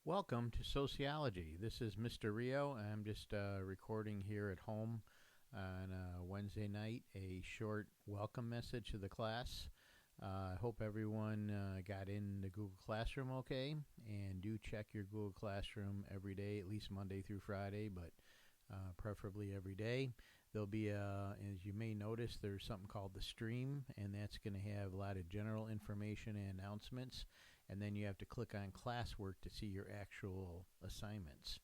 Welcome to Sociology. This is Mr. Rio. I'm just recording here at home on Wednesday night a short welcome message to the class. I hope everyone got in the Google Classroom okay, and do check your Google Classroom every day, at least Monday through Friday, but preferably every day. There'll be, as you may notice, there's something called the stream, and that's going to have a lot of general information and announcements. And then you have to click on classwork to see your actual assignments.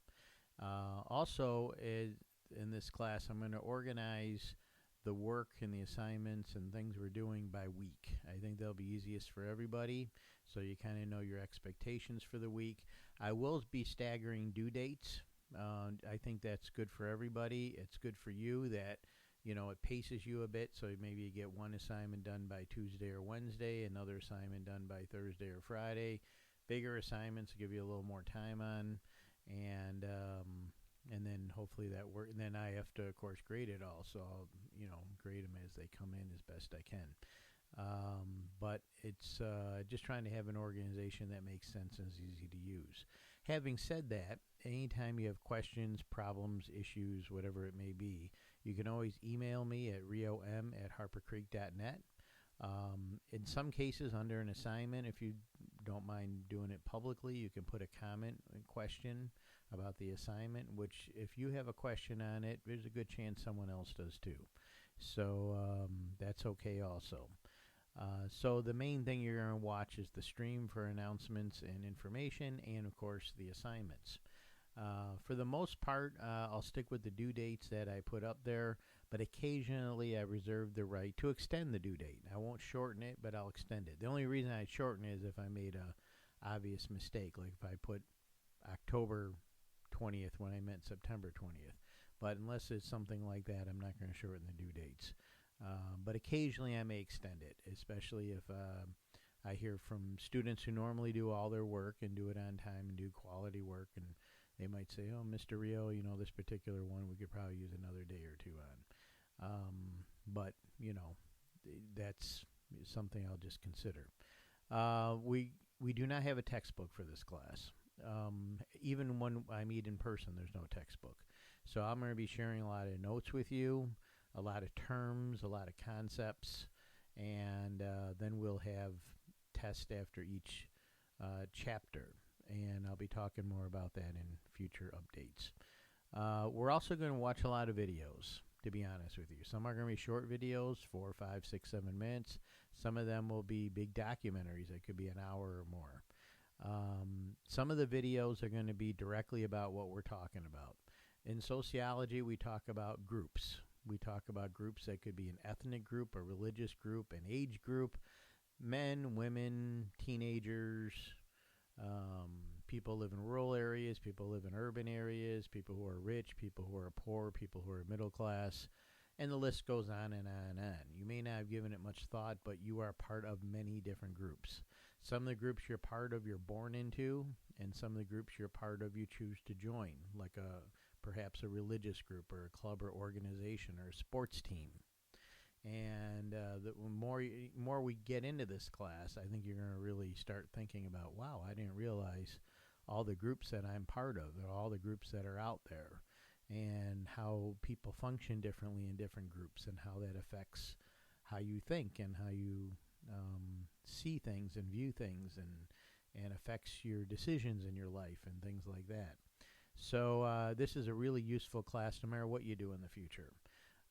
Also, in this class, I'm going to organize the work and the assignments and things we're doing by week. I think they'll be easiest for everybody, so you kind of know your expectations for the week. I will be staggering due dates. I think that's good for everybody. It's good for you that it paces you a bit, so maybe you get one assignment done by Tuesday or Wednesday, another assignment done by Thursday or Friday. Bigger assignments give you a little more time on, and then hopefully that work. And then I have to, of course, grade it all, so I'll grade them as they come in as best I can. But it's just trying to have an organization that makes sense and is easy to use. Having said that, anytime you have questions, problems, issues, whatever it may be, you can always email me at riom@harpercreek.net. In some cases, under an assignment, if you don't mind doing it publicly, you can put a comment and question about the assignment, which if you have a question on it, there's a good chance someone else does too. So that's okay also. So the main thing you're going to watch is the stream for announcements and information, and of course the assignments. For the most part, I'll stick with the due dates that I put up there, but occasionally I reserve the right to extend the due date. I won't shorten it, but I'll extend it. The only reason I shorten it is if I made a obvious mistake, like if I put October 20th when I meant September 20th. But unless it's something like that, I'm not going to shorten the due dates. But occasionally I may extend it, especially if I hear from students who normally do all their work and do it on time and do quality work, and they might say, "Oh, Mr. Rio, this particular one we could probably use another day or two on." But that's something I'll just consider. We do not have a textbook for this class. Even when I meet in person, there's no textbook. So I'm going to be sharing a lot of notes with you, a lot of terms, a lot of concepts, and then we'll have tests after each chapter. And I'll be talking more about that in future updates. We're also going to watch a lot of videos, to be honest with you. Some are going to be short videos, 4, 5, 6, 7 minutes. Some of them will be big documentaries that could be an hour or more. Some of the videos are going to be directly about what we're talking about. In sociology, we talk about groups. We talk about groups that could be an ethnic group, a religious group, an age group, men, women, teenagers, people live in rural areas, people live in urban areas, people who are rich, people who are poor, people who are middle class, and the list goes on and on and on. You may not have given it much thought, but you are part of many different groups. Some of the groups you're part of, you're born into, and some of the groups you're part of, you choose to join, like perhaps a religious group or a club or organization or a sports team. And the more we get into this class, I think you're going to really start thinking about, wow, I didn't realize all the groups that I'm part of, all the groups that are out there, and how people function differently in different groups, and how that affects how you think and how you see things and view things, and affects your decisions in your life and things like that. So this is a really useful class no matter what you do in the future.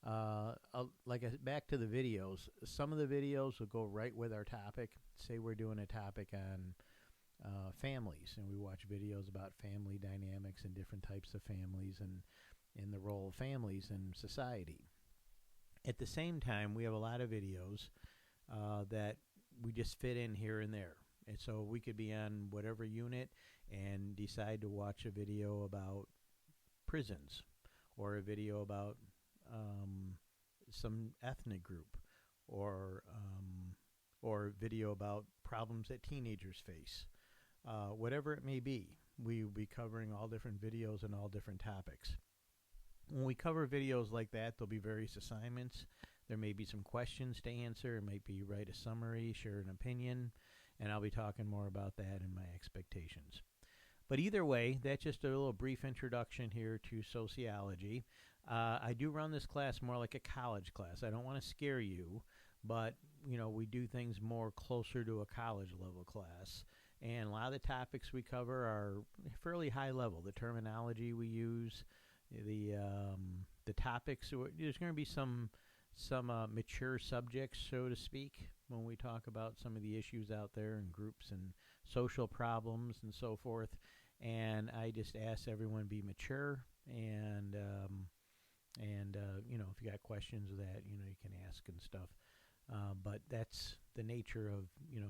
Back to the videos. Some of the videos will go right with our topic. Say we're doing a topic on families, and we watch videos about family dynamics and different types of families and the role of families in society. At the same time, we have a lot of videos that we just fit in here and there. And so we could be on whatever unit and decide to watch a video about prisons, or a video about some ethnic group, or video about problems that teenagers face. Whatever it may be, we will be covering all different videos and all different topics. When we cover videos like that, there'll be various assignments. There may be some questions to answer. It might be write a summary, share an opinion, and I'll be talking more about that and my expectations. But either way, that's just a little brief introduction here to sociology. I do run this class more like a college class. I don't want to scare you, but we do things more closer to a college level class. And a lot of the topics we cover are fairly high level. The terminology we use, the topics. There's going to be some mature subjects, so to speak, when we talk about some of the issues out there and groups and social problems and so forth. And I just ask everyone to be mature and if you got questions of that, you can ask and stuff. But that's the nature of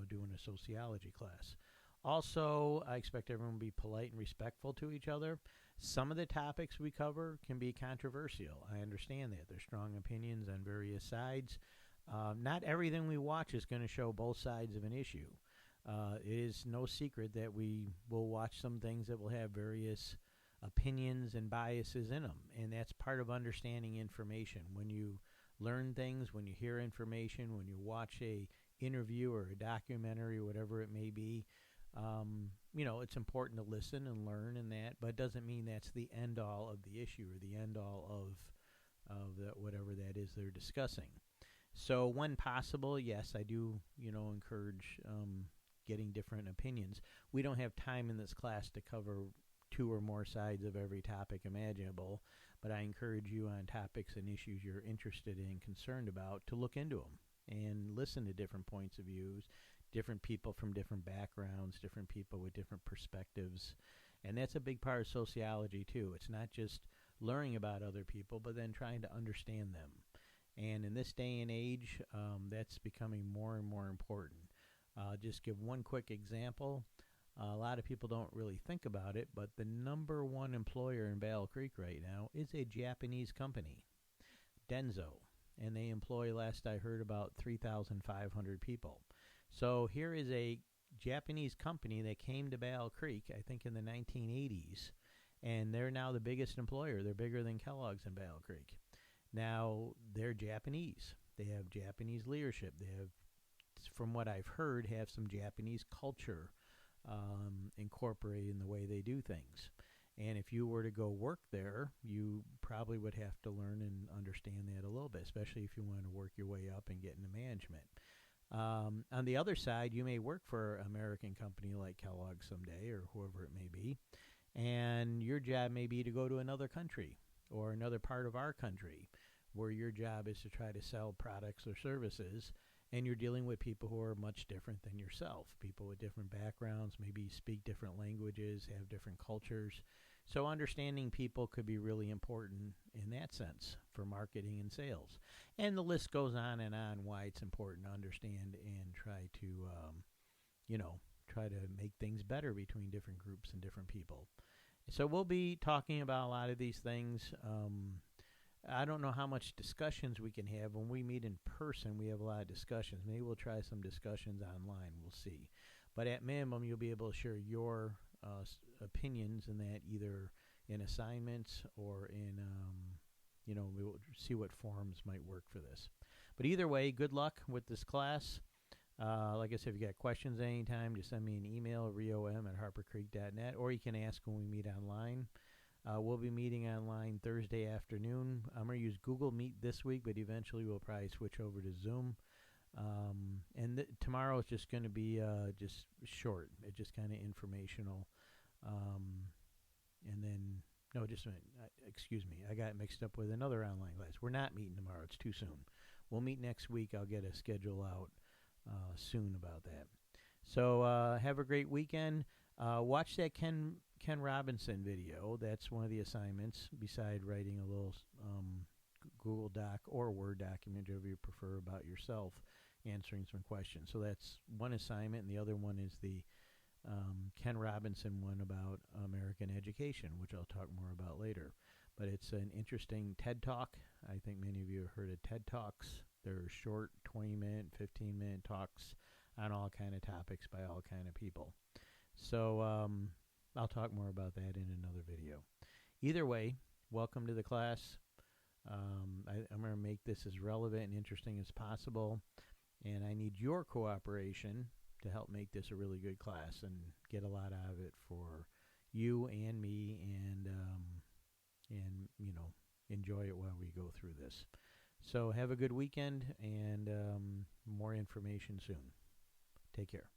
doing a sociology class. Also, I expect everyone to be polite and respectful to each other. Some of the topics we cover can be controversial. I understand that. There's strong opinions on various sides. Not everything we watch is going to show both sides of an issue. It is no secret that we will watch some things that will have various opinions and biases in them, and that's part of understanding information. When you learn things, when you hear information, when you watch a interview or a documentary or whatever it may be, it's important to listen and learn and that, but it doesn't mean that's the end all of the issue or the end all of whatever that is they're discussing. So when possible, yes, I do, encourage getting different opinions. We don't have time in this class to cover 2 or more sides of every topic imaginable, but I encourage you on topics and issues you're interested in, concerned about, to look into them and listen to different points of views, different people from different backgrounds, different people with different perspectives. And that's a big part of sociology too. It's not just learning about other people, but then trying to understand them. And in this day and age, that's becoming more and more important. Just give one quick example. A lot of people don't really think about it, but the number one employer in Battle Creek right now is a Japanese company, Denso. And they employ, last I heard, about 3,500 people. So here is a Japanese company that came to Battle Creek, I think in the 1980s, and they're now the biggest employer. They're bigger than Kellogg's in Battle Creek. Now, they're Japanese. They have Japanese leadership. They have, from what I've heard, have some Japanese culture incorporated in the way they do things. And if you were to go work there, you probably would have to learn and understand that a little bit, especially if you want to work your way up and get into management. On the other side, you may work for an American company like Kellogg someday or whoever it may be, and your job may be to go to another country or another part of our country where your job is to try to sell products or services, and you're dealing with people who are much different than yourself, people with different backgrounds, maybe speak different languages, have different cultures. So understanding people could be really important in that sense for marketing and sales. And the list goes on and on why it's important to understand and try to make things better between different groups and different people. So we'll be talking about a lot of these things. I don't know how much discussions we can have. When we meet in person, we have a lot of discussions. Maybe we'll try some discussions online. We'll see. But at minimum, you'll be able to share your opinions in that, either in assignments or in, we'll see what forums might work for this. But either way, good luck with this class. Like I said, if you got questions anytime, just send me an email, riom@harpercreek.net, or you can ask when we meet online. We'll be meeting online Thursday afternoon. I'm going to use Google Meet this week, but eventually we'll probably switch over to Zoom. And tomorrow is just going to be just short. It's just kind of informational. And then, no, just a minute. Excuse me. I got mixed up with another online class. We're not meeting tomorrow. It's too soon. We'll meet next week. I'll get a schedule out soon about that. So have a great weekend. Watch that Ken Robinson video. That's one of the assignments, beside writing a little Google Doc or Word document, whatever you prefer, about yourself, answering some questions. So that's one assignment, and the other one is the Ken Robinson one about American education, which I'll talk more about later. But it's an interesting TED Talk. I think many of you have heard of TED Talks. They're short 20-minute, 15-minute talks on all kind of topics by all kind of people. So I'll talk more about that in another video. Either way, welcome to the class. I'm going to make this as relevant and interesting as possible, and I need your cooperation to help make this a really good class and get a lot out of it for you and me, and enjoy it while we go through this. So have a good weekend, and more information soon. Take care.